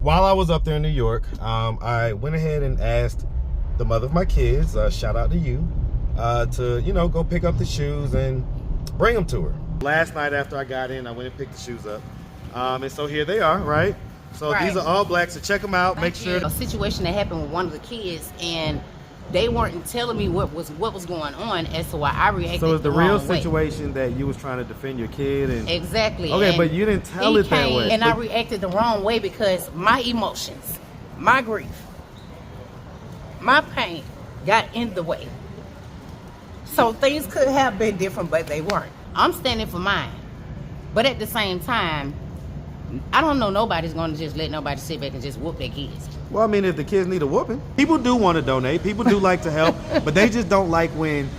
while I was up there in New York, I went ahead and asked the mother of my kids, shout out to you, to, go pick up the shoes and bring them to her. Last night after I got in, I went and picked the shoes up. And so here they are, right? So these are all black, so check them out, make sure. A situation that happened with one of the kids, and they weren't telling me what was going on as to why I reacted. So it's the real situation that you was trying to defend your kid, and exactly. Okay, and but you didn't tell it that way. And I reacted the wrong way because my emotions, my grief, my pain got in the way. So things could have been different, but they weren't. I'm standing for mine, but at the same time, I don't know nobody's going to just let nobody sit back and just whoop their kids. Well, I mean, if the kids need a whooping, people do want to donate. People do like to help, but they just don't like when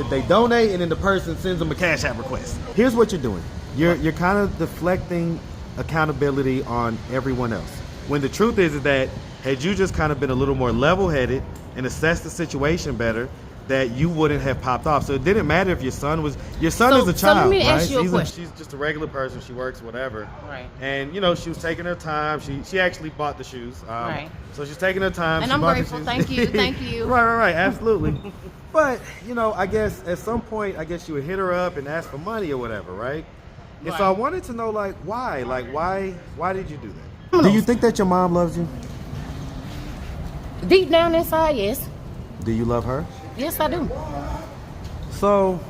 they donate and then the person sends them a Cash App request. Here's what you're doing. You're kind of deflecting accountability on everyone else. When the truth is that had you just kind of been a little more level-headed and assessed the situation better, that you wouldn't have popped off. So it didn't matter if your son is a child, so let me right? ask you a question. She's just a regular person. She works, whatever. Right. And she was taking her time. She actually bought the shoes. Right. So she's taking her time. And she I'm bought grateful. The shoes. Thank you. Right. Absolutely. But I guess at some point, you would hit her up and ask for money or whatever, right? And so I wanted to know, why? Why did you do that? Do you think that your mom loves you? Deep down inside, yes. Do you love her? Yes, I do. So,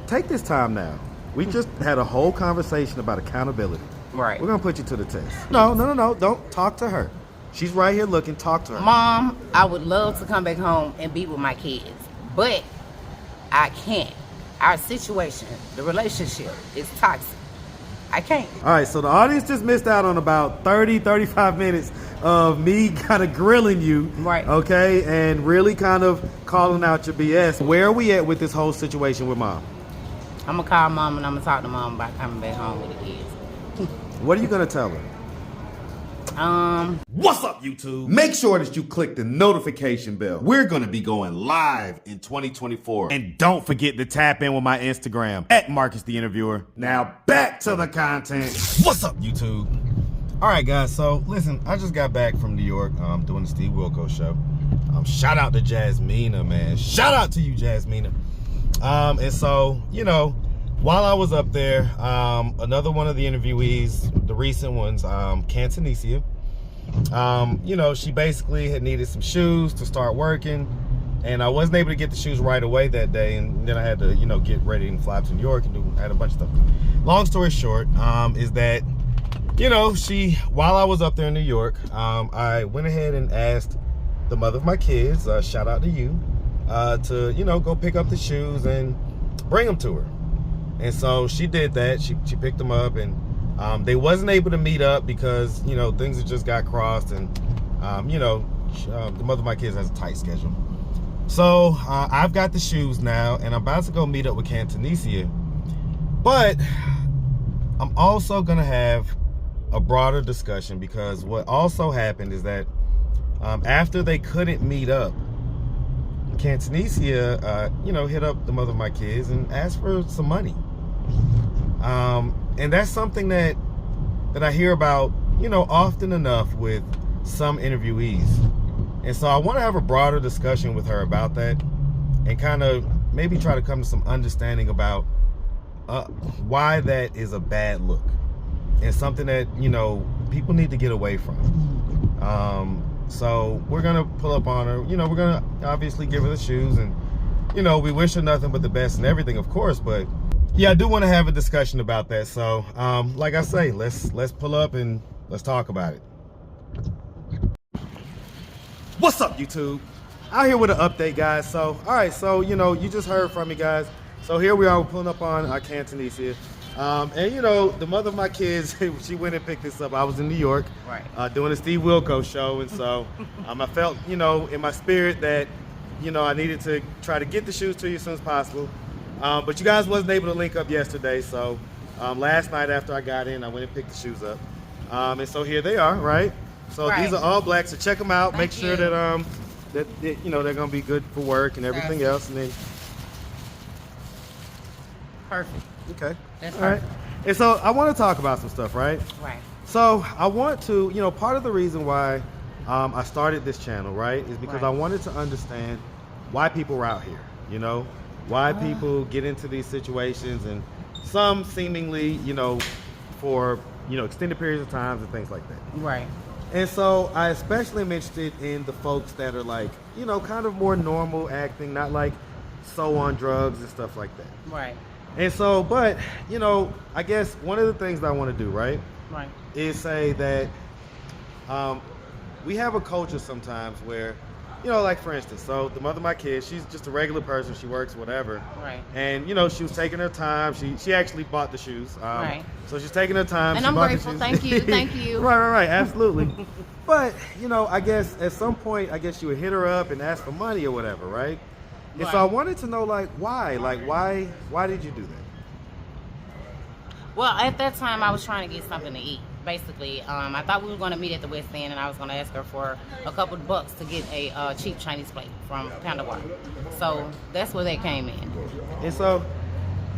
take this time now. We just had a whole conversation about accountability. Right. We're going to put you to the test. No. Don't talk to her. She's right here looking. Talk to her. Mom, I would love to come back home and be with my kids, but I can't. Our situation, the relationship, is toxic. I can't. All right, so the audience just missed out on about 35 minutes of me kind of grilling you. Right. Okay, and really kind of calling out your BS. Where are we at with this whole situation with Mom? I'm going to call Mom and I'm going to talk to Mom about coming back home with the kids. What are you going to tell her? What's up, YouTube? Make sure that you click the notification bell. We're going to be going live in 2024. And don't forget to tap in with my Instagram at Marcus the Interviewer. Now back to the content. What's up, YouTube? All right, guys. So listen, I just got back from New York doing the Steve Wilkos show. Shout out to Jasmina, man. Shout out to you, Jasmina. And so, while I was up there, another one of the interviewees, the recent ones, Cantonisia, she basically had needed some shoes to start working, and I wasn't able to get the shoes right away that day, and then I had to, get ready and fly to New York and had a bunch of stuff. Long story short, is that, while I was up there in New York, I went ahead and asked the mother of my kids, shout out to you, to, go pick up the shoes and bring them to her. And so she did that. She picked them up, and they wasn't able to meet up because, things had just got crossed, and, the mother of my kids has a tight schedule. So I've got the shoes now, and I'm about to go meet up with Cantonisia. But I'm also going to have a broader discussion, because what also happened is that after they couldn't meet up, Cantonisia, hit up the mother of my kids and asked for some money. And that's something that I hear about, often enough with some interviewees. And so I want to have a broader discussion with her about that and kind of maybe try to come to some understanding about why that is a bad look and something that, people need to get away from. So we're going to pull up on her. We're going to obviously give her the shoes, and, we wish her nothing but the best and everything, of course. But yeah, I do want to have a discussion about that. So, like I say, let's pull up and let's talk about it. What's up, YouTube? Out here with an update, guys. So, all right. So, you just heard from me, guys. So here we are. We're pulling up on Cantonisia. And the mother of my kids, she went and picked this up. I was in New York, right, doing a Steve Wilkos show, and so I felt, in my spirit that, I needed to try to get the shoes to you as soon as possible. But you guys wasn't able to link up yesterday, so last night after I got in, I went and picked the shoes up, and so here they are, right? So these are all black. So check them out. Make sure that they're gonna be good for work and everything else, and then. Perfect. Okay. That's all right. And so I want to talk about some stuff, right? Right. So I want to, part of the reason why I started this channel, right, is because Right. I wanted to understand why people are out here, why people get into these situations, and some seemingly, for, extended periods of times and things like that. Right. And so I especially am interested in the folks that are like, kind of more normal acting, not like so on drugs and stuff like that. Right. And so, but, I guess one of the things that I want to do, right, Right. is say that we have a culture sometimes where, like for instance, so the mother of my kids, she's just a regular person. She works, whatever. Right. And, she was taking her time. She actually bought the shoes. Right. So she's taking her time. And She I'm bought the grateful. shoes. Thank you. Thank you. Right, absolutely. But, I guess at some point, you would hit her up and ask for money or whatever, right? And so I Right. wanted to know, why? Why did you do that? Well, at that time, I was trying to get something to eat. Basically, I thought we were going to meet at the West End, and I was going to ask her for a couple of bucks to get a cheap Chinese plate from Panda Bar. So that's where they came in. And so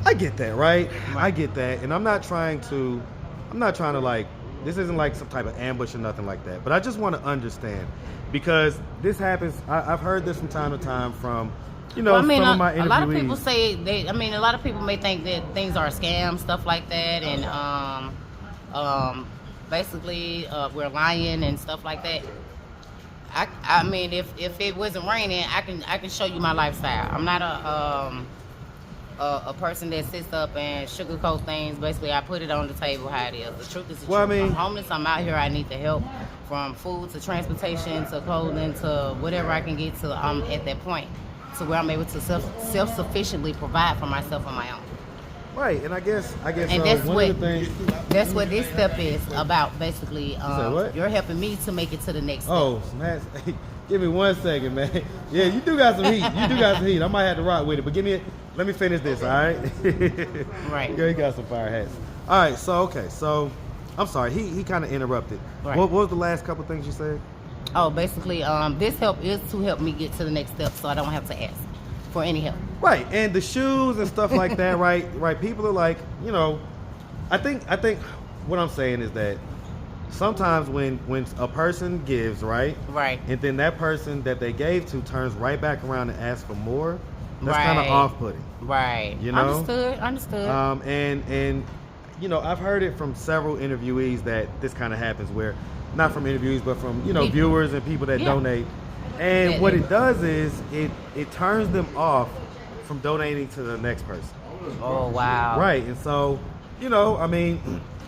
I get that, right? I get that. And I'm not trying to this isn't like some type of ambush or nothing like that. But I just want to understand, because this happens. I've heard this from time to time from, Well, I mean, some of my a lot of people interviewees. say a lot of people may think that things are a scam, stuff like that, and basically we're lying and stuff like that. I mean, if it wasn't raining, I can show you my lifestyle. I'm not a person that sits up and sugarcoat things. Basically, I put it on the table how it is. The truth is the Well, I truth. mean- I'm homeless. I'm out here. I need the help, from food to transportation to clothing to whatever I can get to. I'm at that point to where I'm able to self-sufficiently provide for myself on my own. Right, and I guess And that's one of the things. That's what this step is about. Basically, said what? you're helping me to make it to the next step. Oh, man, give me 1 second, man. Yeah, you do got some heat. I might have to rock with it, but let me finish this, all right? Right. Yeah, he got some fire hats. All right, so I'm sorry, he kind of interrupted. Right. What was the last couple things you said? Oh, basically, this help is to help me get to the next step, so I don't have to ask for any help. Right, and the shoes and stuff like that, right? People are like, I think what I'm saying is that sometimes when a person gives, right? Right. And then that person that they gave to turns right back around and asks for more, that's kind of Right. off-putting. Right. You know? Understood. And I've heard it from several interviewees that this kind of happens, where not from interviewees, but from People. viewers and people that Yeah. donate. And Yeah, what yeah. it does is it turns them off from donating to the next person. Oh, wow. Right. And so,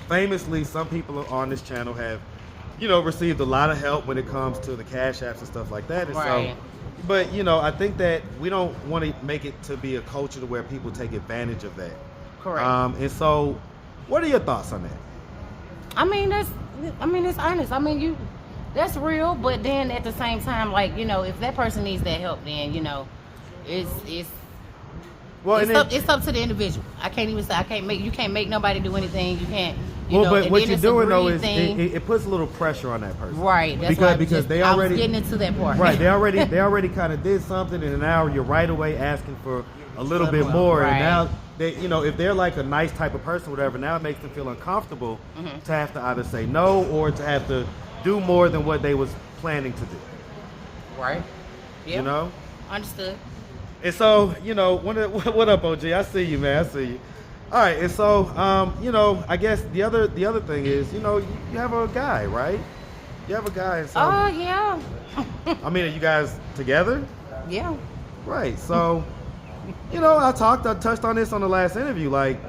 famously, some people on this channel have, received a lot of help when it comes to the cash apps and stuff like that. And Right. so, but I think that we don't want to make it to be a culture to where people take advantage of that. Correct. And so, what are your thoughts on that? It's honest. That's real, but then at the same time, if that person needs that help, then it's Well, it's up to the individual. I can't even say you can't make nobody do anything. You can't. but and what then you're it's a doing though greed is thing. it puts a little pressure on that person. Right. That's why because they I was already getting into that part. Right, they already kind of did something, and now you're right away asking for a little bit more, Right. and now they, if they're like a nice type of person, whatever, now it makes them feel uncomfortable to have to either say no or to have to do more than what they was planning to do. Right. Yeah. Understood. And so, what up, OG? I see you, man. I see you. All right, and so, I guess the other thing is, you have a guy, right? You have a guy, and so, Oh yeah. are you guys together? Yeah. Right. So, I touched on this on the last interview. Like,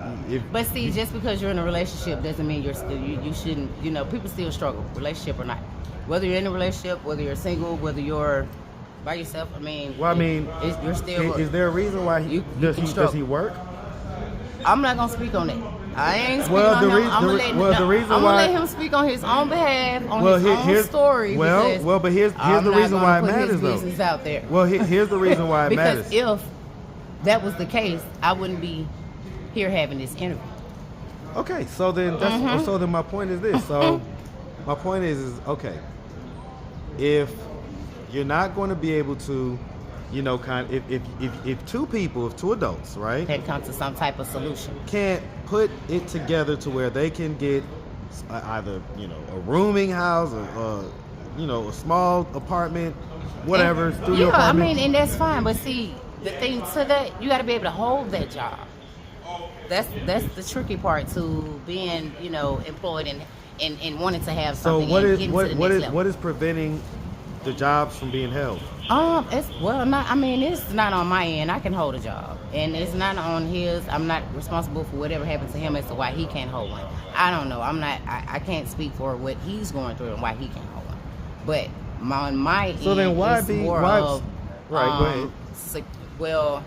But see, just because you're in a relationship doesn't mean you shouldn't. People still struggle, relationship or not. Whether you're in a relationship, whether you're single, whether you're by yourself. You're still. is there a reason why You does can he struggle. work? I'm not gonna speak on that. I ain't speaking Well, on the him. reason- I'm the gonna re- let, well, the no, reason I'm why- gonna let him speak on his own behalf, on Well, his own here's- story. because but here's I'm the not reason gonna why it put matters his though. business out there. Well, here's the reason why it Because matters. if that was the case, I wouldn't be here having this interview. Okay, so then my point is this. So my point is okay. If you're not going to be able to, if two adults, right, Had come to some type of solution. can't put it together to where they can get, either, a rooming house or, a small apartment, whatever, studio apartment. I mean, and that's fine. But see, the thing to that, you got to be able to hold that job. That's the tricky part to being, employed and wanting to have something. So what is preventing the jobs from being held? It's not on my end. I can hold a job, and it's not on his. I'm not responsible for whatever happens to him as to why he can't hold one. I don't know. I can't speak for what he's going through and why he can't hold one. But on my end, then why it's be more why? of Right, go ahead.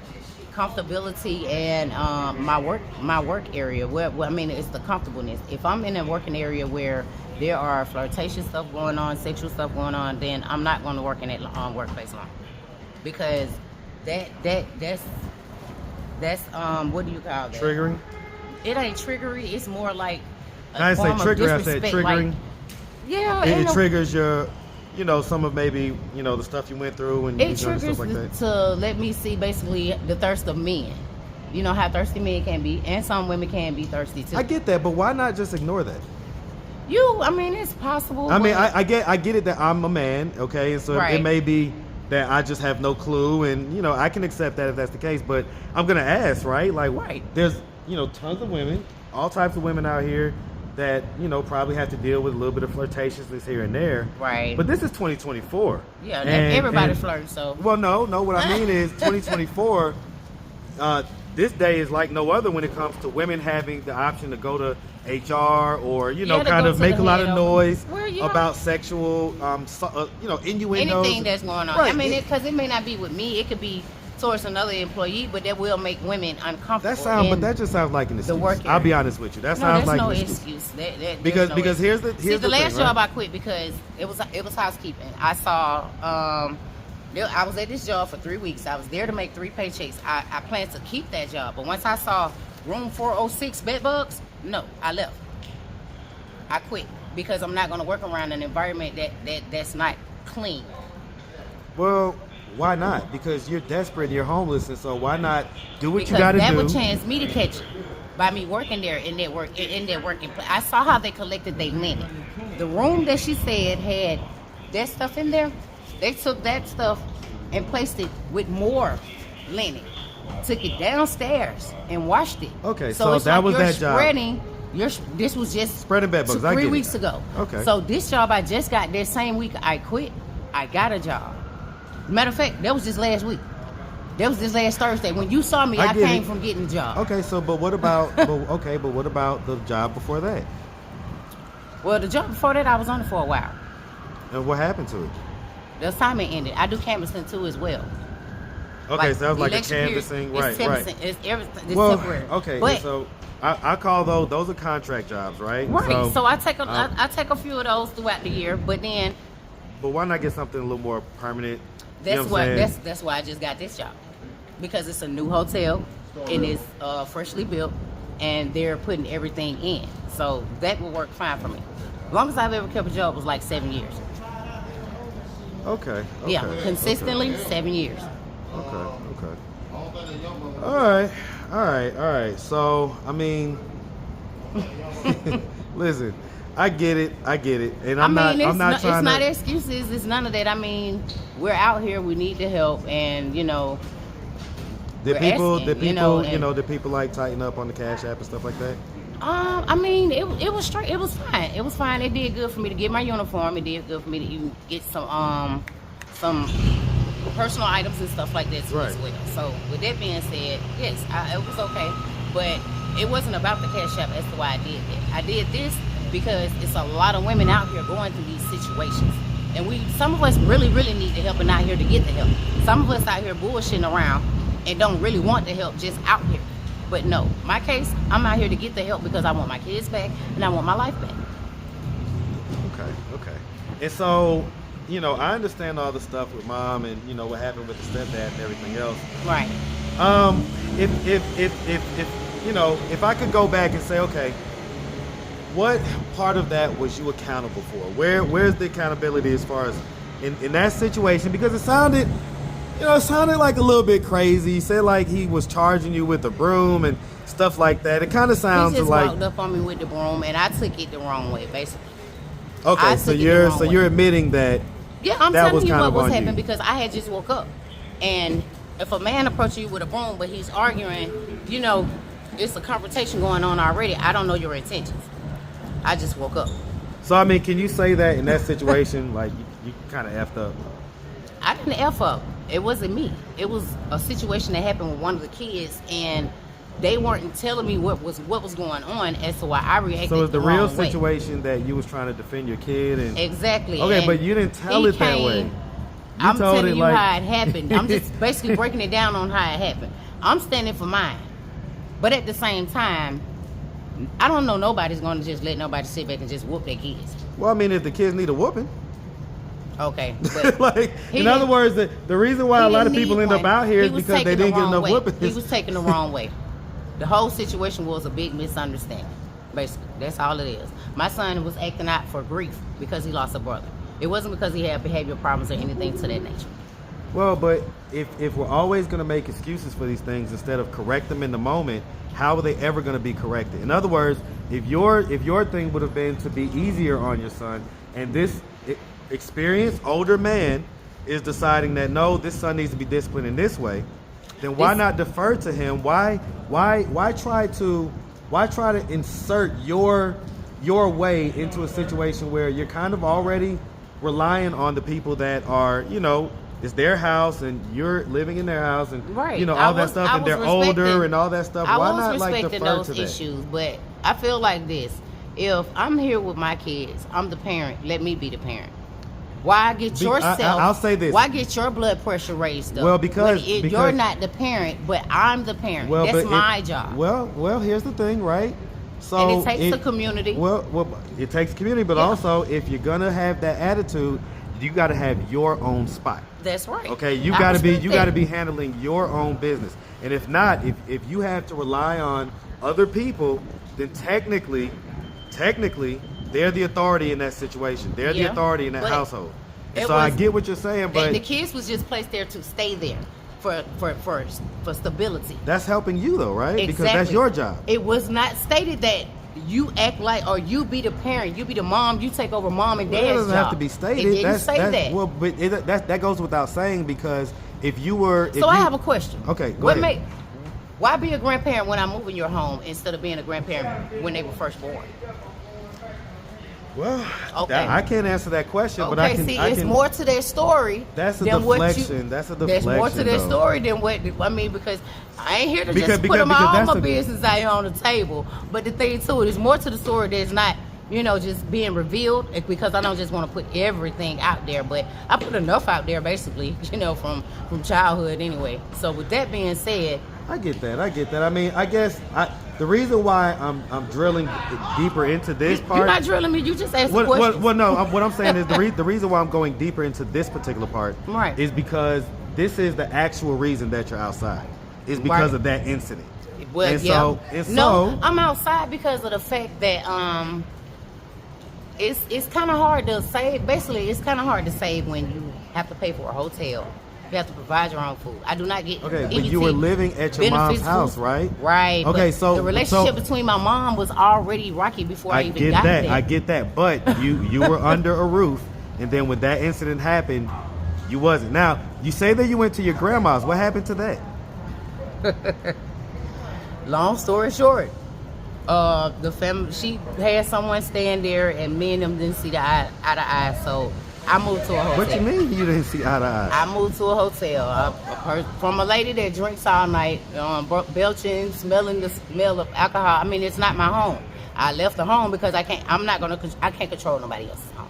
Comfortability and my work area. It's the comfortableness. If I'm in a working area where there are flirtatious stuff going on, sexual stuff going on, then I'm not going to work in that workplace long, because that's what do you call that? Triggering? It ain't triggery. It's more like I didn't say trigger. I said triggering. Like, yeah, it triggers your. Some of maybe, the stuff you went through and it stuff triggers like that. To let me see basically the thirst of men. You know how thirsty men can be, and some women can be thirsty too. I get that, but why not just ignore that? It's possible. I get it that I'm a man, okay, and so right. It may be that I just have no clue, and I can accept that if that's the case, but I'm gonna ask, right? Like, right. There's tons of women, all types of women out here that probably have to deal with a little bit of flirtatiousness here and there. Right. But this is 2024. Yeah, everybody flirts. So. Well, no. What I mean is 2024. This day is like no other when it comes to women having the option to go to HR or kind of make a lot of noise about sexual innuendos. Anything that's going on. Right. Because it may not be with me. It could be towards another employee, but that will make women uncomfortable. But that just sounds like an excuse. The work area. I'll be honest with you. That sounds like an excuse. Because here's the last thing, job right? I quit because it was housekeeping. I saw I was at this job for 3 weeks. I was there to make 3 paychecks. I planned to keep that job, but once I saw room 406 bed bugs, no, I left. I quit because I'm not going to work around an environment that's not clean. Well, why not? Because you're desperate, you're homeless, and so why not do what you got to do? That would chance me to catch it by me working there in that working place. I saw how they collected their linen. The room that she said had that stuff in there, they took that stuff and placed it with more linen. Took it downstairs and washed it. Okay, so that like was you're that job. Spreading. This was just spreading bed bugs. 3 weeks ago. Okay. So this job I just got that same week I quit. I got a job. Matter of fact, that was just last week. That was just last Thursday. When you saw me, I came from getting a job. Okay, so but what about what about the job before that? Well, the job before that I was on it for a while. And what happened to it? The assignment ended. I do canvassing too as well. Okay, so that was like a canvassing, right? It's everything. It's temporary. Okay, but, so I call those are contract jobs, right? Right. So I take a few of those throughout the year, but then. But why not get something a little more permanent? That's why I just got this job, because it's a new hotel and it's freshly built, and they're putting everything in. So that will work fine for me. Longest I've ever kept a job was like 7 years. Okay. Yeah, consistently 7 years. Okay. All right. So I mean, listen. I get it, and I'm not trying to. It's not excuses. It's none of that. I mean, we're out here. We need the help, and Did people like tighten up on the Cash App and stuff like that? It was straight. It was fine. It was fine. It did good for me to get my uniform. It did good for me to even get some personal items and stuff like that too as well. So with that being said, yes, it was okay, but it wasn't about the Cash App as to why I did that. I did this because it's a lot of women out here going through these situations. And some of us really, really need the help and not here to get the help. Some of us out here bullshitting around and don't really want the help, just out here. But no, my case, I'm out here to get the help because I want my kids back and I want my life back. Okay. And so, I understand all the stuff with mom and, what happened with the stepdad and everything else. Right. If I could go back and say, okay, what part of that was you accountable for? Where's the accountability as far as in that situation? Because it sounded it sounded like a little bit crazy. He said like he was charging you with a broom and stuff like that. It kind of sounds He just like walked up on me with the broom, and I took it the wrong way, basically. okay. So you're admitting that. Yeah, I'm that telling you what was on happening you. because I had just woke up, and if a man approaches you with a broom, but he's arguing, it's a confrontation going on already. I don't know your intentions. I just woke up. So I mean, can you say that in that situation, like you kind of effed up? I didn't F up. It wasn't me. It was a situation that happened with one of the kids, and they weren't telling me what was going on as to why I reacted. So it's the real wrong way. situation that you was trying to defend your kid and Exactly. Okay, and but you didn't tell it that way. I'm told telling it you like- how it happened. I'm just basically breaking it down on how it happened. I'm standing for mine. But at the same time, I don't know nobody's going to just let nobody sit back and just whoop their kids. Well, I mean, if the kids need a whooping. Okay. But like, in other words, the reason why a lot of people end up out here is because they didn't get enough whoopings. He was taken the wrong way. The whole situation was a big misunderstanding. Basically, that's all it is. My son was acting out for grief because he lost a brother. It wasn't because he had behavioral problems or anything to that nature. Well, but if we're always going to make excuses for these things instead of correct them in the moment, how are they ever going to be corrected? In other words, if your thing would have been to be easier on your son, and this experienced older man is deciding that no, this son needs to be disciplined in this way, then why not defer to him? Why try to insert your way into a situation where you're kind of already relying on the people that are, it's their house and you're living in their house and right. all that stuff, and they're older and all that stuff. Why not like defer those to that? issues, but I feel like this: if I'm here with my kids, I'm the parent. Let me be the parent. Why get yourself? I'll say this. Why get your blood pressure raised up? Well, because you're not the parent, but I'm the parent. Well, that's my job. Well, here's the thing, right? So and it takes the community. Well, it takes community, but also if you're gonna have that attitude, you got to have your own spot. That's right. Okay, you got to be handling your own business. And if not, if you have to rely on other people, then technically, they're the authority in that situation. They're the authority in that household. And so I get what you're saying, but the kids was just placed there to stay there for stability. That's helping you though, right? Exactly. Because that's your job. It was not stated that you act like, or you be the parent, you be the mom, you take over mom and dad's job. It doesn't have to be stated. It didn't say that. Well, but that goes without saying, because if you were... I have a question. Okay, go ahead. Why be a grandparent when I'm moving your home instead of being a grandparent when they were first born? Well, okay. I can't answer that question, but I can... It's more to their story. That's a deflection. That's a deflection. There's more to their story than what... I mean, because I ain't here to just put all my business out here on the table. But the thing, too, there's more to the story that's not, just being revealed, because I don't just want to put everything out there. But I put enough out there, basically, from childhood anyway. So with that being said... I get that. I mean, I guess the reason why I'm drilling deeper into this part... You're not drilling me. You just asked the question. Well, no. What I'm saying is the reason why I'm going deeper into this particular part is because this is the actual reason that you're outside. Is because of that incident. Well, no, I'm outside because of the fact that it's kind of hard to save. Basically, it's kind of hard to save when you have to pay for a hotel. You have to provide your own food. I do not get okay, but you were living at your mom's house, right? Right. Okay, so the relationship between my mom was already rocky before I even got there. I get that, but you were under a roof, and then when that incident happened, you wasn't. Now you say that you went to your grandma's. What happened to that? Long story short, the family, she had someone stand there, and me and them didn't see eye to eye, so I moved to a hotel. What you mean you didn't see eye to eye? I moved to a hotel from a lady that drinks all night, belching, smelling the smell of alcohol. I mean, it's not my home. I left the home because I can't control nobody else's home.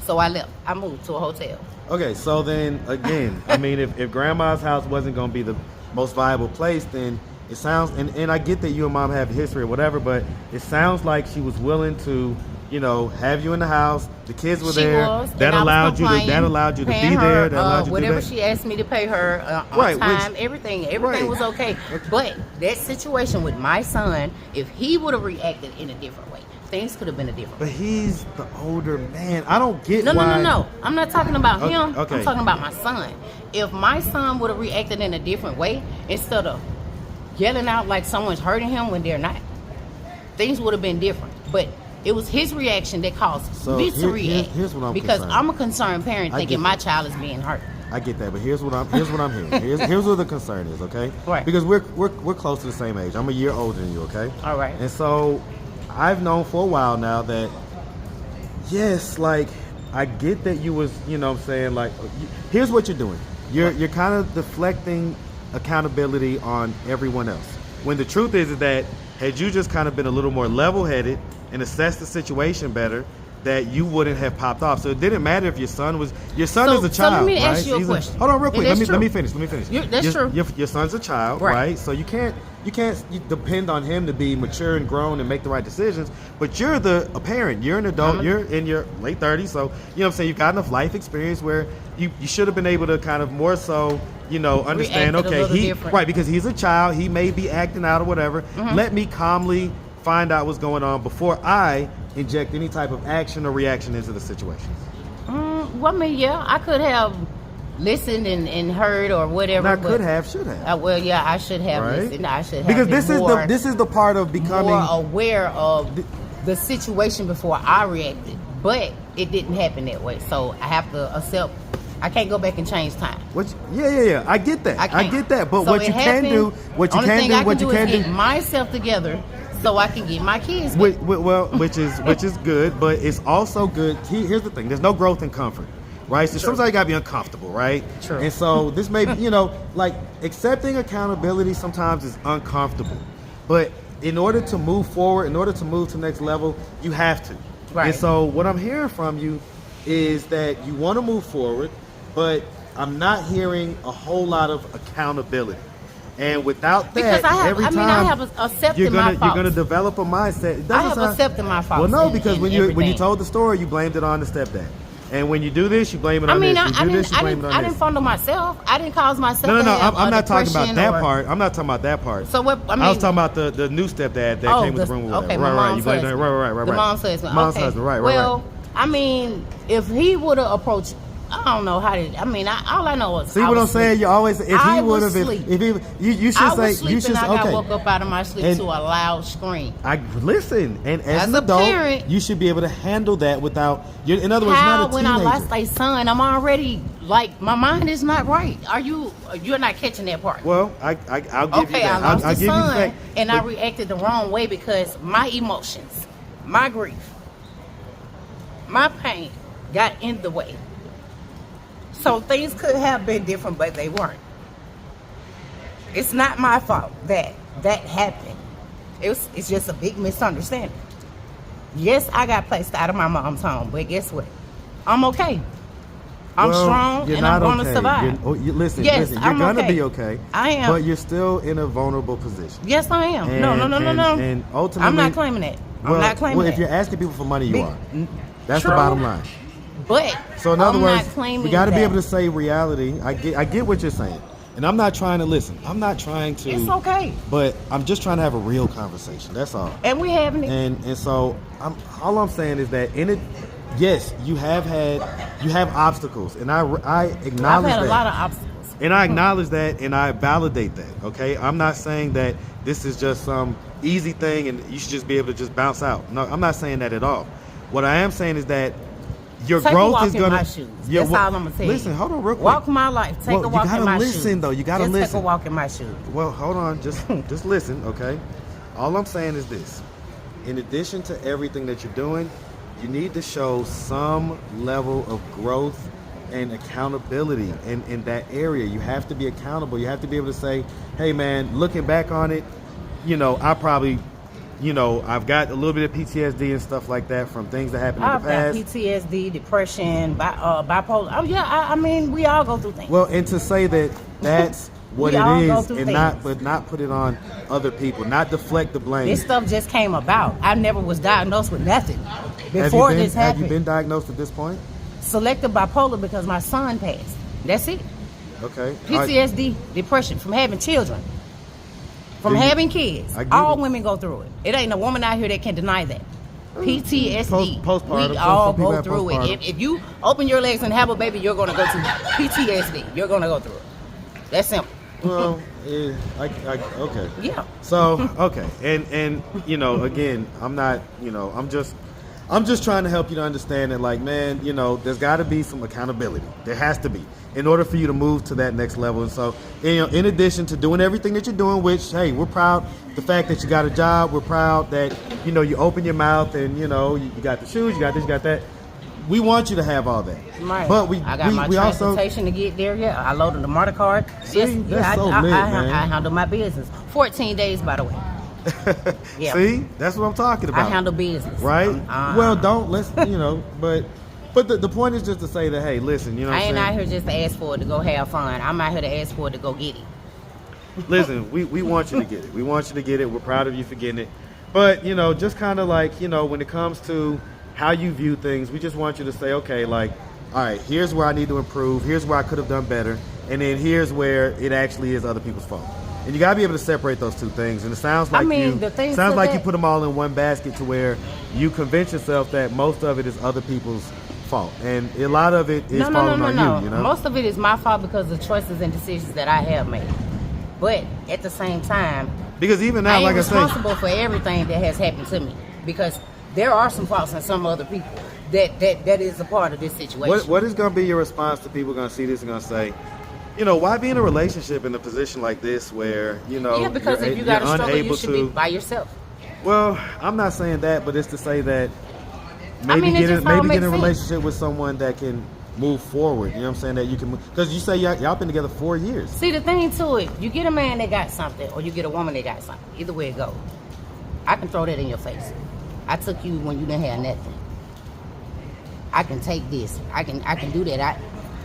So I left. I moved to a hotel. Okay, so then again, I mean, if grandma's house wasn't going to be the most viable place, then it sounds, and I get that you and mom have a history or whatever, but it sounds like she was willing to, have you in the house. The kids were there. That allowed you to be there. That allowed you to do whatever that. she asked me to pay her on time, everything was okay. But that situation with my son, if he would have reacted in a different way, things could have been different. But he's the older man. I don't get No. why. I'm not talking about him. Okay. I'm talking about my son. If my son would have reacted in a different way, instead of yelling out like someone's hurting him when they're not, things would have been different. But it was his reaction that caused me to react. Here's what I'm because concerned. I'm a concerned parent thinking my child is being hurt. I get that, but here's what I'm hearing. Here's where the concern is, okay? Right. Because we're close to the same age. I'm a year older than you, okay? All right. And so I've known for a while now that yes, like I get that you was, you know what I'm saying, like here's what you're doing. You're kind of deflecting accountability on everyone else. When the truth is that had you just kind of been a little more level-headed and assessed the situation better, that you wouldn't have popped off. So it didn't matter if your son is a child. So let me right? ask you a question. Hold on real quick. Let me finish. That's true. Your son's a child, right? So you can't depend on him to be mature and grown and make the right decisions. But you're a parent. You're an adult. You're in your late 30s. So, you know what I'm saying? You've got enough life experience where you should have been able to kind of more so, understand, okay, because he's a child. He may be acting out or whatever. Mm-hmm. Let me calmly find out what's going on before I inject any type of action or reaction into the situation. Well, I mean, yeah, I could have listened and heard or whatever. Not could have, should have. I should have listened. I should have because this is the part of becoming more aware of the situation before I reacted. But it didn't happen that way, so I have to accept. I can't go back and change time. Yeah. I get that. I get that. But so what you can do, is get myself together. So I can get my kids back. Which is good, but it's also good. Here's the thing: there's no growth in comfort, right? So sometimes you gotta be uncomfortable, right? True. And so this may be, like accepting accountability sometimes is uncomfortable, but in order to move forward, in order to move to the next level, you have to. Right. And so what I'm hearing from you is that you want to move forward, but I'm not hearing a whole lot of accountability. And without that, I have accepted my faults. You're gonna develop a mindset. I have accepted my faults. Well, no, because when you told the story, you blamed it on the stepdad, and when you do this, you blame it on this. I didn't fondle myself. I didn't cause myself. No. I'm not talking about that part. I'm not talking about that part. So what? I was talking about the new stepdad that came with the room. Okay, right. You blamed that. Right. The mom's husband. Mom's husband. Right. Well, I mean, if he would have approached. I don't know how to. I mean, all I know is. See what I'm saying? You always. If he would have. You should say. You should. I got woke up out of my sleep to a loud scream. I listen, and as an adult, parent, you should be able to handle that without. In other words, not a teenager. When I lost a son, I'm already like my mind is not right. You're not catching that part. Well, I'll give you that. Okay, I lost I'll a give son, you that. and I reacted the wrong way because my emotions, my grief, my pain got in the way. So things could have been different, but they weren't. It's not my fault that happened. It's just a big misunderstanding. Yes, I got placed out of my mom's home, but guess what? I'm okay. I'm strong, and I'm going to survive. Listen, yes, you're going to be okay. I am. But you're still in a vulnerable position. Yes, I am. No. And ultimately, I'm not claiming that. I'm not claiming that. If you're asking people for money, you are. That's the bottom line. But so in other words, we got to be that. able to say reality. I get what you're saying, and I'm not trying to listen. I'm not trying to. It's okay. But I'm just trying to have a real conversation. That's all. And we having it. And so all I'm saying is that in it, yes, you have obstacles, and I acknowledge that. I've had a lot of obstacles. And I acknowledge that, and I validate that. Okay, I'm not saying that this is just some easy thing, and you should just be able to just bounce out. No, I'm not saying that at all. What I am saying is that. Your growth is going to. That's all I'm going to tell you. Listen, hold on real quick. Walk my life. Take a walk in my shoes. You got to listen, though. You got to listen. Just take a walk in my shoes. Well, hold on. Just listen, okay? All I'm saying is this. In addition to everything that you're doing, you need to show some level of growth and accountability in that area. You have to be accountable. You have to be able to say, hey, man, looking back on it, I probably... I've got a little bit of PTSD and stuff like that from things that happened in the past. I've got PTSD, depression, bipolar. Oh yeah, I mean, we all go through things. Well, and to say that's what it is, and not put it on other people, not deflect the blame. This stuff just came about. I never was diagnosed with nothing before this happened. Have you been diagnosed at this point? Selective bipolar because my son passed. That's it. Okay. PTSD, depression from having children. From having kids. All women go through it. It ain't a woman out here that can deny that. PTSD. Postpartum. We Some all people go have through it. postpartum. If you open your legs and have a baby, you're going to go through PTSD. You're going to go through it. That's simple. Well, okay. Yeah. So, okay. And you know, again, I'm not, you know, I'm just trying to help you to understand that, like, man, you know, there's got to be some accountability. There has to be, in order for you to move to that next level. And so, you know, in addition to doing everything that you're doing, which, hey, we're proud the fact that you got a job. We're proud that, you know, you open your mouth and, you know, you got the shoes, you got this, you got that. We want you to have all that. Right. But I got my transportation to get there. Yeah, I loaded the MARTA card. See, that's so lit, man. I handle my business. 14 days, by the way. Yeah. See, that's what I'm talking about. I handle business. Right? Well, let's, you know, but the point is just to say that, hey, listen, you know what I I'm ain't saying? out here just to ask for it to go have fun. I'm out here to ask for it to go get it. Listen, we want you to get it. We want you to get it. We're proud of you for getting it. But, you know, just kind of like, you know, when it comes to how you view things, we just want you to say, okay, like, all right, here's where I need to improve. Here's where I could have done better. And then here's where it actually is other people's fault. And you got to be able to separate those two things. And it sounds like you put them all in one basket to where you convince yourself that most of it is other people's fault. And a lot of it is falling on you, you know? Most of it is my fault because of choices and decisions that I have made. But at the same time, because even now, like I said, I'm responsible for everything that has happened to me. Because there are some faults in some other people that is a part of this situation. What is going to be your response to people going to see this and going to say, you know, why be in a relationship in a position like this where, you know, yeah, because if you got a struggle, you should be by yourself. Well, I'm not saying that, but it's to say that maybe get in a relationship with someone that can move forward. You know what I'm saying? That you can move, because you say y'all been together 4 years. See, the thing to it, you get a man that got something, or you get a woman that got something. Either way it goes. I can throw that in your face. I took you when you didn't have nothing. I can take this. I can do that.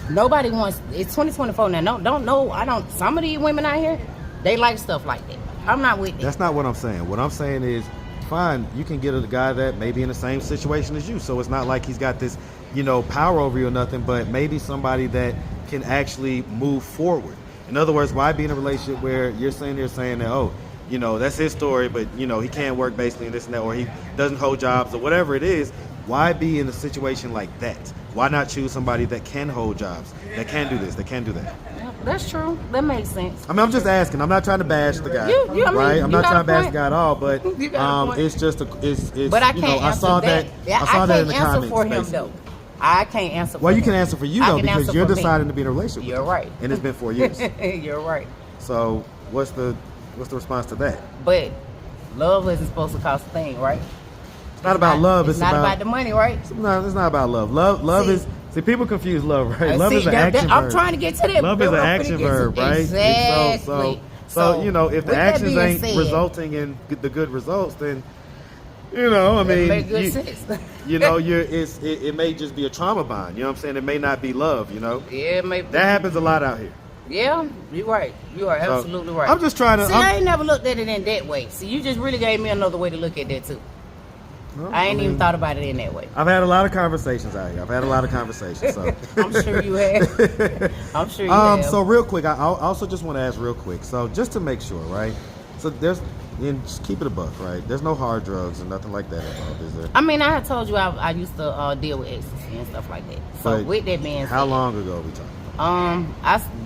Nobody wants. It's 2024 now. Some of these women out here, they like stuff like that. I'm not with that. That's not what I'm saying. What I'm saying is, fine, you can get a guy that may be in the same situation as you. So it's not like he's got this, you know, power over you or nothing, but maybe somebody that can actually move forward. In other words, why be in a relationship where you're saying that, oh, you know, that's his story, but, you know, he can't work basically in this and that, or he doesn't hold jobs or whatever it is. Why be in a situation like that? Why not choose somebody that can hold jobs, that can do this, that can do that? That's true. That makes sense. I mean, I'm just asking. I'm not trying to bash the guy, right? I'm not trying to bash the guy at all, but it's just it's. But I can't answer that. I saw that in the comments. For him though. I can't answer. Well, you can answer for you though, because you're deciding to be in a relationship. You're right. And it's been 4 years. You're right. So what's the response to that? But love isn't supposed to cost a thing, right? It's not about love. It's not about the money, right? No, it's not about love. Love is. See, people confuse love, right? Love is an action verb. I'm trying to get to that. Love is an action verb, right? Exactly. So you know, if the actions ain't resulting in the good results, then you know, I mean, make good sense. You know, it may just be a trauma bond. You know what I'm saying? It may not be love. You know? Yeah, it may. That happens a lot out here. Yeah, you're right. You are absolutely right. I'm just trying to. See, I ain't never looked at it in that way. See, you just really gave me another way to look at that too. Well, I ain't even thought about it in that way. I've had a lot of conversations out here. So I'm sure you have. I'm sure you have. So real quick, I also just want to ask real quick. So just to make sure, right? So just keep it a buck, right? There's no hard drugs and nothing like that involved, is there? I mean, I had told you I used to deal with ecstasy and stuff like that. So but with that being said, how long ago are we talking?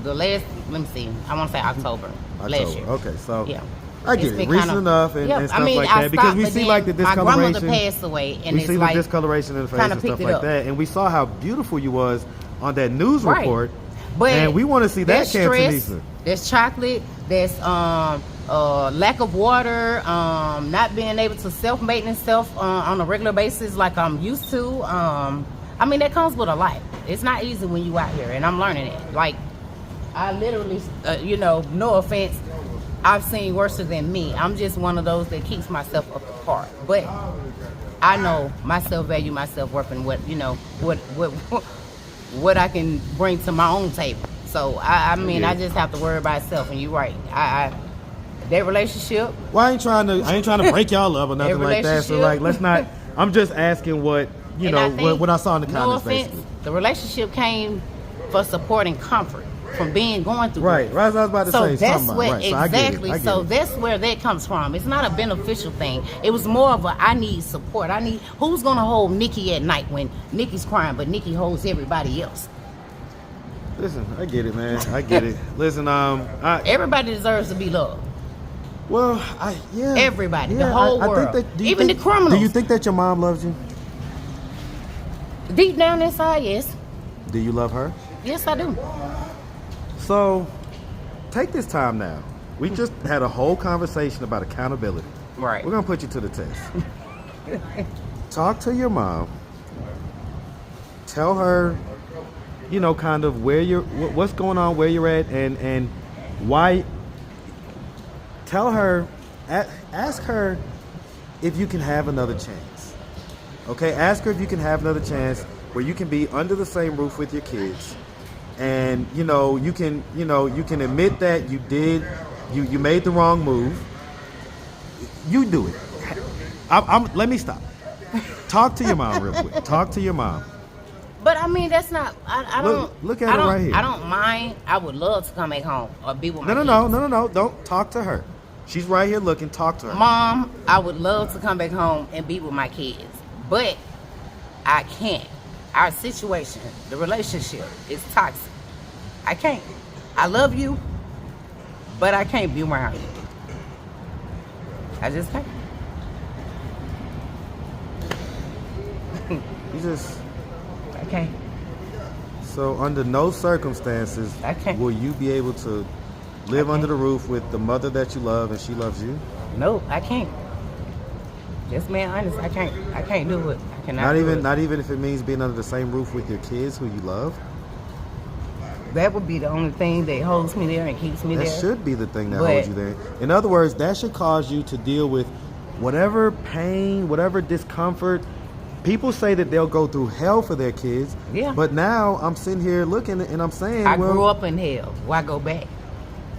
Let me see. I want to say October last year. Okay, so yeah. I get it. Recent enough and stuff like that. Because we see like the discoloration. My grandmother passed away, and we see the discoloration in the face and stuff like that. And we saw how beautiful you was on that news report. But and we want to see that cancer. There's chocolate. There's lack of water. Not being able to self-maintenance on a regular basis like I'm used to. I mean, that comes with a lot. It's not easy when you out here, and I'm learning it. Like, I literally, no offense, I've seen worse than me. I'm just one of those that keeps myself up apart. But I know my self-value, my self-worth, and what I can bring to my own table. So I just have to worry about myself. And you're right. That relationship. Well, I ain't trying to break y'all up or nothing like that. So like, let's not. I'm just asking what what I saw in the comments. No offense, basically. The relationship came for support and comfort. from going through Right. grief. Right. I was about to So say that's something. where Right. So I get it. exactly. I get So it. that's where that comes from. It's not a beneficial thing. It was more of a I need support. I need who's gonna hold Nikki at night when Nikki's crying, but Nikki holds everybody else. Listen, I get it, man. I get it. Listen, Everybody deserves to be loved. well, yeah. Everybody, the Yeah, whole I world, think that, do you even think- the criminals. Do you think that your mom loves you? Deep down inside, yes, Do you love her? yes, I do. So, take this time now. We just had a whole conversation about accountability. Right. We're gonna put you to the test. Talk to your mom. Tell her, you know, kind of where you're, what's going on, where you're at, and why. Tell her, ask her if you can have another chance. Okay, ask her if you can have another chance where you can be under the same roof with your kids, and you can admit that you made the wrong move. You do it. Let me stop. Talk to your mom real quick. Talk to your mom. But I mean, that's not. I don't Look at I it don't, right here. I don't mind. I would love to come back home or be with my No. kids. Don't talk to her. She's right here looking. Talk to her. Mom, I would love to come back home and be with my kids, but I can't. Our situation, the relationship, is toxic. I can't. I love you, but I can't be around you. I just can't. You just. I can't. So under no circumstances I can't. will you be able to live under the roof with the mother that you love and she loves you? No, I can't. Just being honest, I can't. I can't do it. I cannot. Not even if it means being under the same roof with your kids who you love. That would be the only thing that holds me there and keeps me That there. should be the thing that But- holds you there. In other words, that should cause you to deal with whatever pain, whatever discomfort. People say that they'll go through hell for their kids. Yeah. But now I'm sitting here looking and I'm saying, I well, grew up in hell. Why go back?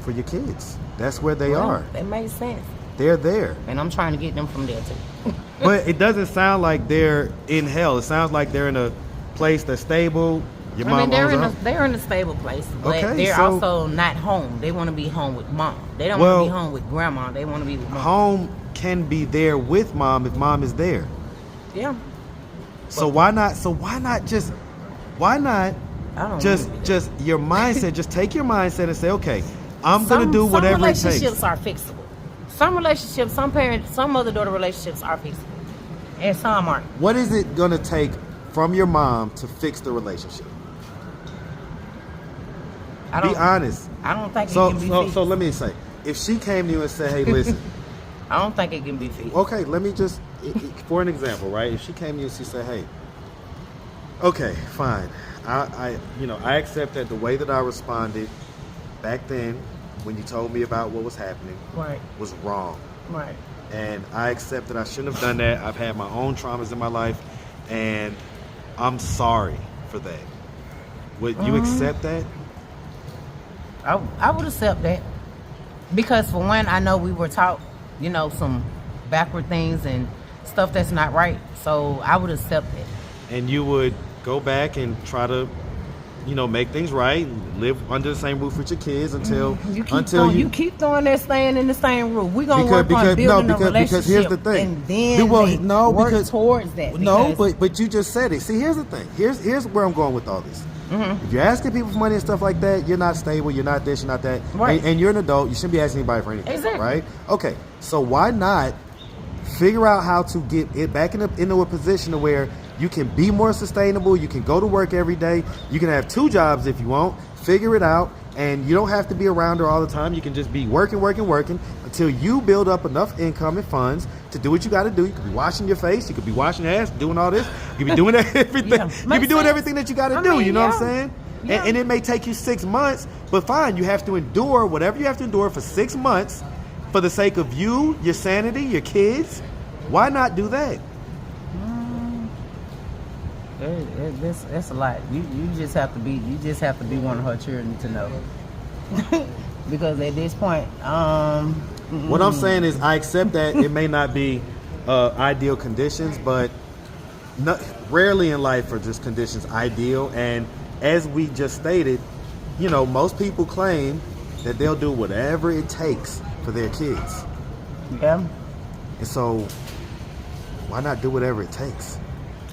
for your kids. That's where they Well, are. That makes sense. They're there. And I'm trying to get them from there too. But it doesn't sound like they're in hell. It sounds like they're in a place that's stable. Your mom they're owns in a a, home. they're in a stable place, but Okay, they're so- also not home. They want to be home with mom. They don't Well, want to be home with grandma. They want to be with mom. Home can be there with mom if mom is there. Yeah. So why not just I don't just your mindset, just take your mindset and say, okay, I'm going to do Some whatever it takes. relationships are fixable. Some relationships, some parent, some mother-daughter relationships are fixable, and some aren't. What is it going to take from your mom to fix the relationship? I Be don't. honest. I don't think So it can be so, fixed. so let me say, if she came to you and said, hey, listen, I don't think it can be fixed. okay, let me just, for an example, right? If she came to you and she said, hey, okay, fine. I accept that the way that I responded back then when you told me about what was happening Right. was wrong. Right. And I accept that I shouldn't have done that. I've had my own traumas in my life, and I'm sorry for that. Would you accept that? I would accept that, because for one, I know we were taught, some backward things and stuff that's not right. So I would accept it. And you would go back and try to, make things right, and live under the same roof with your kids until You keep throwing that staying in the same room. We're gonna work on building a relationship, because here's the thing. and then work towards that. No, because- but you just said it. See, here's the thing. Here's where I'm going with all this. If you're asking people for money and stuff like that, you're not stable. You're not this. You're not that. Right. And you're an adult. You shouldn't be asking anybody for anything. Exactly. Right? Okay. So why not figure out how to get it back into a position to where you can be more sustainable. You can go to work every day. You can have 2 jobs if you want. Figure it out. And you don't have to be around her all the time. You can just be working until you build up enough income and funds to do what you got to do. You could be washing your face. You could be washing your ass, doing all this. You could be doing everything. Yeah, You makes be doing sense. everything that you got to I do. mean, You know what I'm yeah. saying? Yeah. And it may take you 6 months, but fine. You have to endure whatever you have to endure for 6 months for the sake of you, your sanity, your kids. Why not do that? That's a lot. You just have to be one of her children to know. Because at this point, What I'm saying is I accept that it may not be ideal conditions, but rarely in life are just conditions ideal. And as we just stated, you know, most people claim that they'll do whatever it takes for their kids. Yeah. And so, why not do whatever it takes?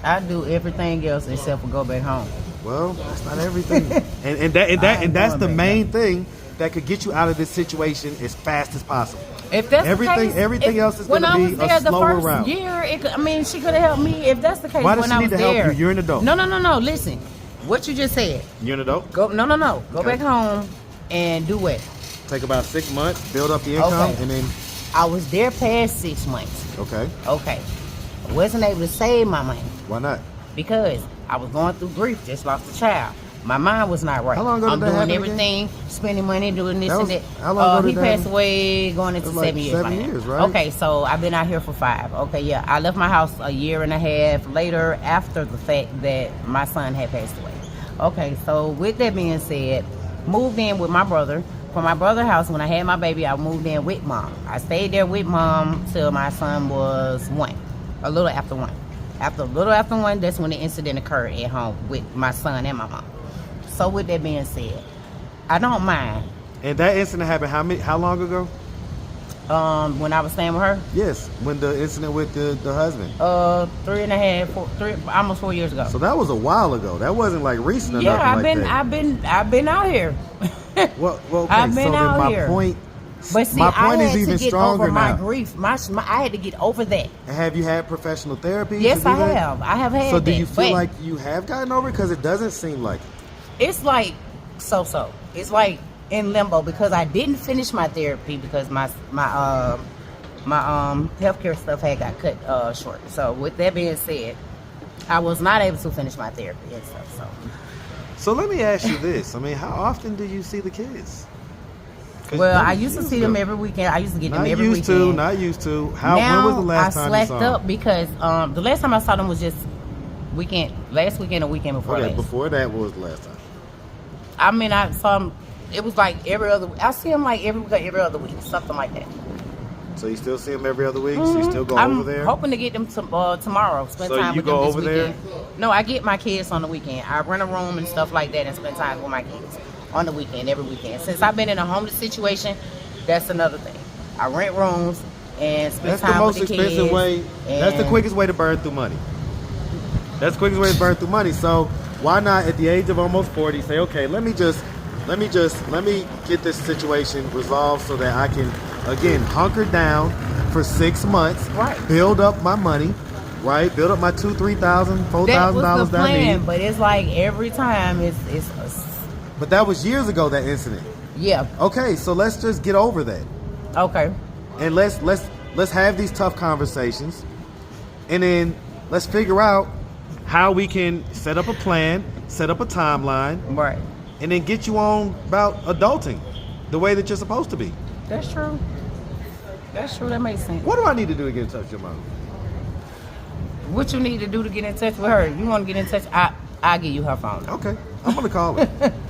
I do everything else except for go back home. Well, that's not everything. and that's the main thing that could get you out of this situation as fast as possible. If that's everything, the case, everything else is going to be a slower route. Year, she could have helped me. If that's the case, why does she need to help you? You're an adult. No. Listen, what you just said. You're an adult. Go. No. Go back home and do what? Take about 6 months, build up the income, and then. I was there past 6 months. Okay. I wasn't able to save my money. Why not? Because I was going through grief. Just lost a child. My mind was not right. How long ago did that happen? I'm doing everything, spending money, doing this and that. How long ago he passed away going into 7 years. 7 years, right? Okay, so I've been out here for 5. Okay, yeah. I left my house a year and a half later after the fact that my son had passed away. Okay, so with that being said, moved in with my brother. From my brother's house, when I had my baby, I moved in with mom. I stayed there with mom till my son was 1, a little after 1. After 1, that's when the incident occurred at home with my son and my mom. So with that being said, I don't mind. And that incident happened how long ago? When I was staying with her? Yes, when the incident with the husband. 3.5, almost 4 years ago. So that was a while ago. That wasn't like recent or yeah, nothing I've been out here. well, okay. I've been so out then here. But see, my point is even stronger now. I had to get over my grief. I had to get over that. Have you had professional therapy? Yes, I have. I have had. So do you feel like you have gotten over it? Because it doesn't seem like it. It's like so. It's like in limbo because I didn't finish my therapy because my healthcare stuff had got cut short. So with that being said, I was not able to finish my therapy and stuff. So let me ask you this. I mean, how often do you see the kids? Well, I used to see them every weekend. I used to get them every weekend. Not used to. When Now, was the last time you saw them? I slacked up because the last time I saw them was just last weekend or weekend before last. Before that, what was the last time? I mean, I saw them, it was like I see them like every other week, something like that. So you still see them every other week? So you still go over there? I'm hoping to get them tomorrow. Spend time with them this weekend. No, I get my kids on the weekend. I rent a room and stuff like that and spend time with my kids on the weekend, every weekend. Since I've been in a homeless situation, that's another thing. I rent rooms and spend time with the kids. That's the most expensive way. That's the quickest way to burn through money. That's the quickest way to burn through money. So why not at the age of almost 40 say, okay, let me get this situation resolved so that I can, again, hunker down for 6 months, right? Build up my money, right? Build up my $2,000, $3,000, $4,000 that was the plan, that I need. But it's like every time But that was years ago, that incident. Yeah. Okay, so let's just get over that. Okay. And let's have these tough conversations, and then let's figure out how we can set up a plan, set up a timeline, right? And then get you on about adulting the way that you're supposed to be. That's true. That's true. That makes sense. What do I need to do to get in touch with your mom? What you need to do to get in touch with her? You want to get in touch? I'll give you her phone. Okay, I'm gonna call her.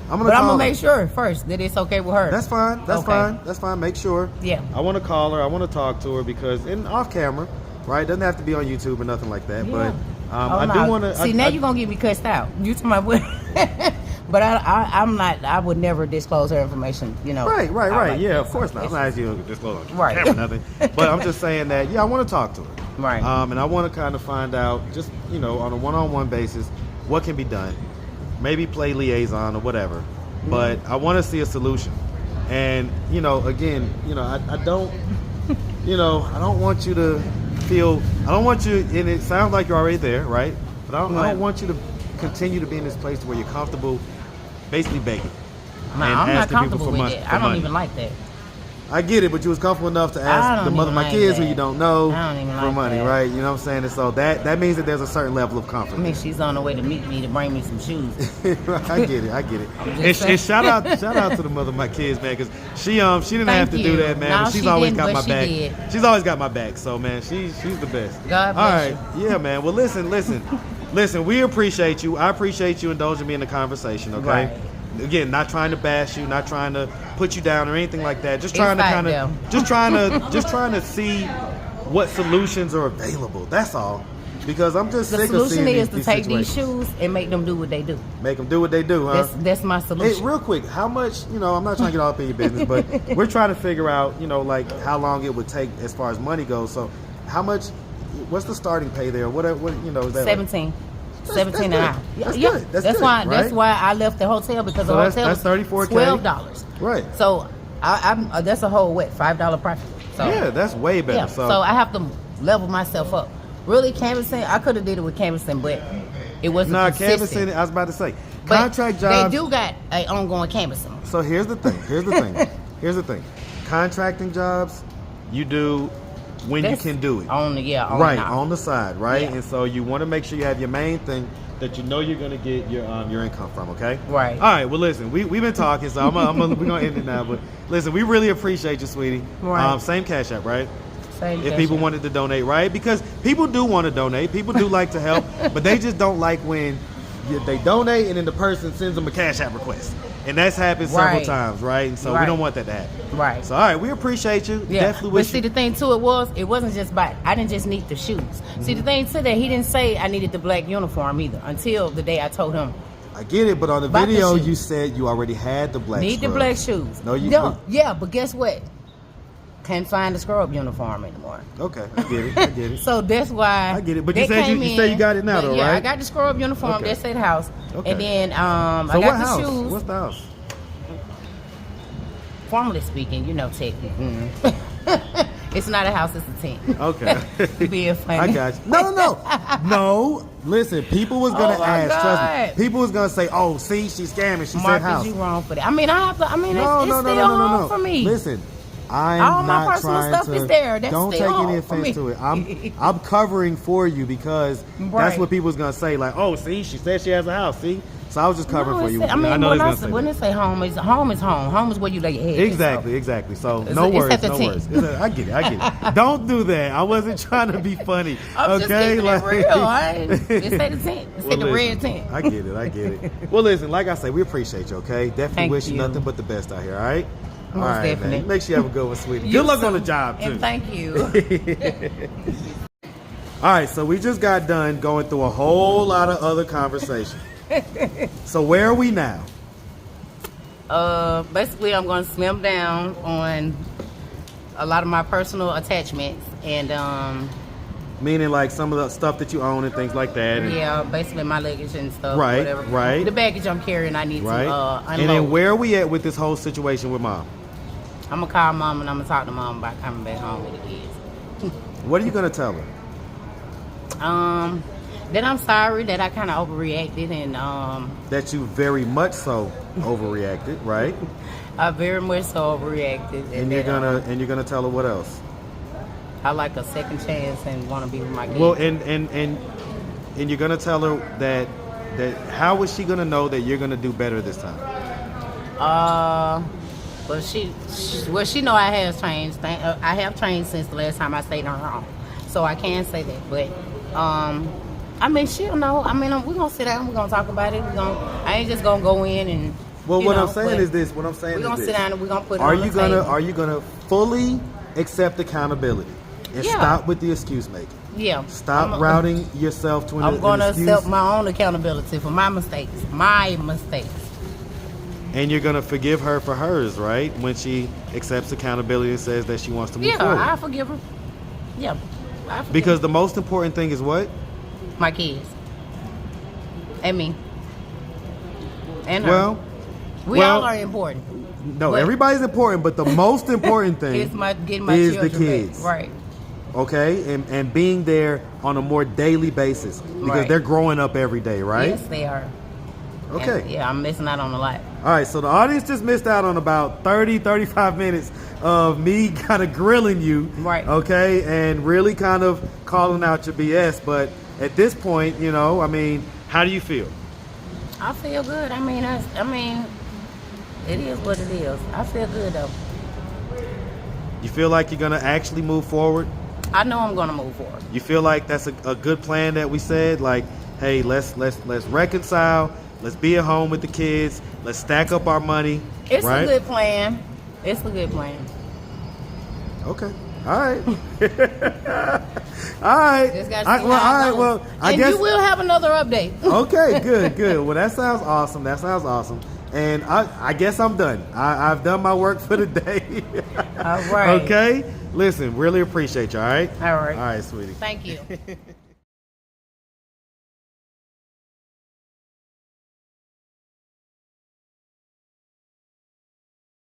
I'm gonna make sure first that it's okay with her. That's fine. That's fine. Make sure. Yeah. I want to call her. I want to talk to her because off camera, right? Doesn't have to be on YouTube or nothing like that. Yeah. But I do want to. See, now you're gonna get me cussed out. You to my But I'm not. I would never disclose her information. You know. Right. Yeah, of course not. I'm not asking you to disclose on camera, nothing. But I'm just saying that. Yeah, I want to talk to her. Right. And I want to kind of find out, just on a one-on-one basis, what can be done. Maybe play liaison or whatever. Mm-hmm. But I want to see a solution. And again, I don't. I don't want you to feel. I don't want you. And it sounds like you're already there, right? But I don't want you to continue to be in this place where you're comfortable, basically begging. No, I'm not comfortable with it. I don't even like that. I get it, but you was comfortable enough to ask the mother of my kids who you don't know for money, right? You know what I'm saying? And so that means that there's a certain level of comfort. I mean, she's on the way to meet me to bring me some shoes. Right, I get it. And shout out to the mother of my kids, man, because she didn't have to do that, man. No, but she's always got my back. Did. She's always got my back. So man, she's the best. God bless you. Yeah, man. Well, listen. We appreciate you. I appreciate you indulging me in the conversation. Okay. Right. Again, not trying to bash you, not trying to put you down or anything like that. Just trying to see what solutions are available. That's all. Because I'm just The sick of solution seeing is to these take these situations. shoes and make them do what they do. Make them do what they do, huh? That's my solution. Hey, real quick, how much, I'm not trying to get all up in your business, but we're trying to figure out, like how long it would take as far as money goes. So how much, what's the starting pay there? What is that? 17. 17 an hour. That's good. That's good, why. right? That's why I left the hotel because So the that's hotel was $34K. $12. Right. So I'm that's a whole $5 profit. So Yeah, that's way better. yeah. So I have to level myself up. Really, canvassing. I could have did it with canvassing, but it wasn't consistent. canvassing, I was about to say. But Contract jobs. They do got an ongoing canvassing. So here's the thing. Contracting jobs, you do when That's you can do it. On the On the side, right? Yeah. And so you want to make sure you have your main thing that you know you're gonna get your income from, okay? Right. All right. Well, listen, we've been talking, so we're gonna end it now. But listen, we really appreciate you, sweetie. Right. Same Cash App, right? Same If Cash people App. wanted to donate, right? Because people do want to donate. People do like to help, but they just don't like when they donate and then the person sends them a Cash App request. And that's happened several Right. times, right? And so we Right. don't want that to happen. Right. So, all right, we appreciate you. Yeah. Definitely But wish see, you. the thing too, it wasn't just about. I didn't just need the shoes. See, the thing too that he didn't say I needed the black uniform either until the day I told him. I get it, but on the About the video, shoes. you said you already had the black Need the scrubs. black shoes. No, you don't. Yeah, but guess what? Can't find the scrub uniform anymore. Okay, I get it. So that's why I get it. But you they said came you say you got it now, but though, yeah, right? I got the scrub uniform. Okay. That's at the house. Okay. And then So I what got the house? shoes. What's the house? Formally speaking, technically. It's not a house, it's a tent. Okay. Being funny. I got you. No. Listen, people was gonna Oh, my ask. Trust God. me. People was gonna say, "Oh, see, she's scamming. She said Marcus, house." you wrong for that. I mean, I have to. I mean, No, it's no, still no, no, no, home no. for me. Listen, I'm All my not personal trying stuff to. is there. That's don't still take any home for offense me. to it. I'm covering for you because that's Right. what people was gonna say. Like, "Oh, see, she said she has a house." See, so I was just covering No, for you. I mean, I know when they're I gonna say when that. they say home is home is home. Home is where you lay your head. Exactly. So It's no it's worries, at the no tent. worries. I get it. Don't do that. I wasn't trying to be funny. I'm just okay, keeping it real. It's at the tent. It's at the listen, red tent. I get it. Well, listen, like I said, we appreciate you. Okay, definitely Thank wish you you. nothing but the best out here. All right. Most All right, definitely. man. Make sure you have a good one, sweetie. You Good luck too. on the job too. And thank you. All right, so we just got done going through a whole lot of other conversation. So where are we now? Basically, I'm going to slim down on a lot of my personal attachments and Meaning like some of the stuff that you own and things like that. And, yeah, basically my luggage and stuff. Right, whatever. right. The baggage I'm carrying, I need Right. to unload. And then where are we at with this whole situation with mom? I'm gonna call mom and I'm gonna talk to mom about coming back home with the kids. What are you gonna tell her? That I'm sorry that I kind of overreacted and That you very much so overreacted, right? I very much so overreacted. And you're gonna tell her what else? I like a second chance and want to be with my kids. Well, and you're gonna tell her that how is she gonna know that you're gonna do better this time? Well, she know I have changed. I have changed since the last time I stayed in her home, so I can say that. But I mean, she'll know. I mean, we're gonna sit down. We're gonna talk about it. I ain't just gonna go in and. Well, you what know, I'm saying but is this. What I'm saying we're is gonna this. sit down and we're gonna put it Are on the you gonna table. Are you gonna fully accept accountability and Yeah. stop with the excuse making? Yeah. Stop routing yourself to I'm gonna an excuse. accept my own accountability for my mistakes. My mistakes. And you're gonna forgive her for hers, right? When she accepts accountability and says that she wants to move Yeah, forward. I forgive her. Yeah. I forgive Because her. the most important thing is what? My kids. And me. And her. Well, we all are important. no, But- everybody's important, but the most important thing It's getting my is the children kids. back. Right. Okay? And being there on a more daily basis because Right. they're growing up every day, right? Yes, they are. Okay. And, yeah, I'm missing out on a lot. All right, so the audience just missed out on about 35 minutes of me kind of grilling you. Right. Okay, and really kind of calling out your BS. But at this point, I mean, how do you feel? I feel good. I mean, it is what it is. I feel good though. You feel like you're going to actually move forward? I know I'm gonna move forward. You feel like that's a good plan that we said? Like, hey, let's reconcile. Let's be at home with the kids. Let's stack up our money. It's right? a good plan. It's a good plan. Okay. All right. All right. Just gotta see All right. how it goes. Well, I and guess you will have another update. Okay, good. Well, that sounds awesome. And I guess I'm done. I've done my work for the day. All right. Okay? Listen, really appreciate you, all right? All right. All right, sweetie. Thank you.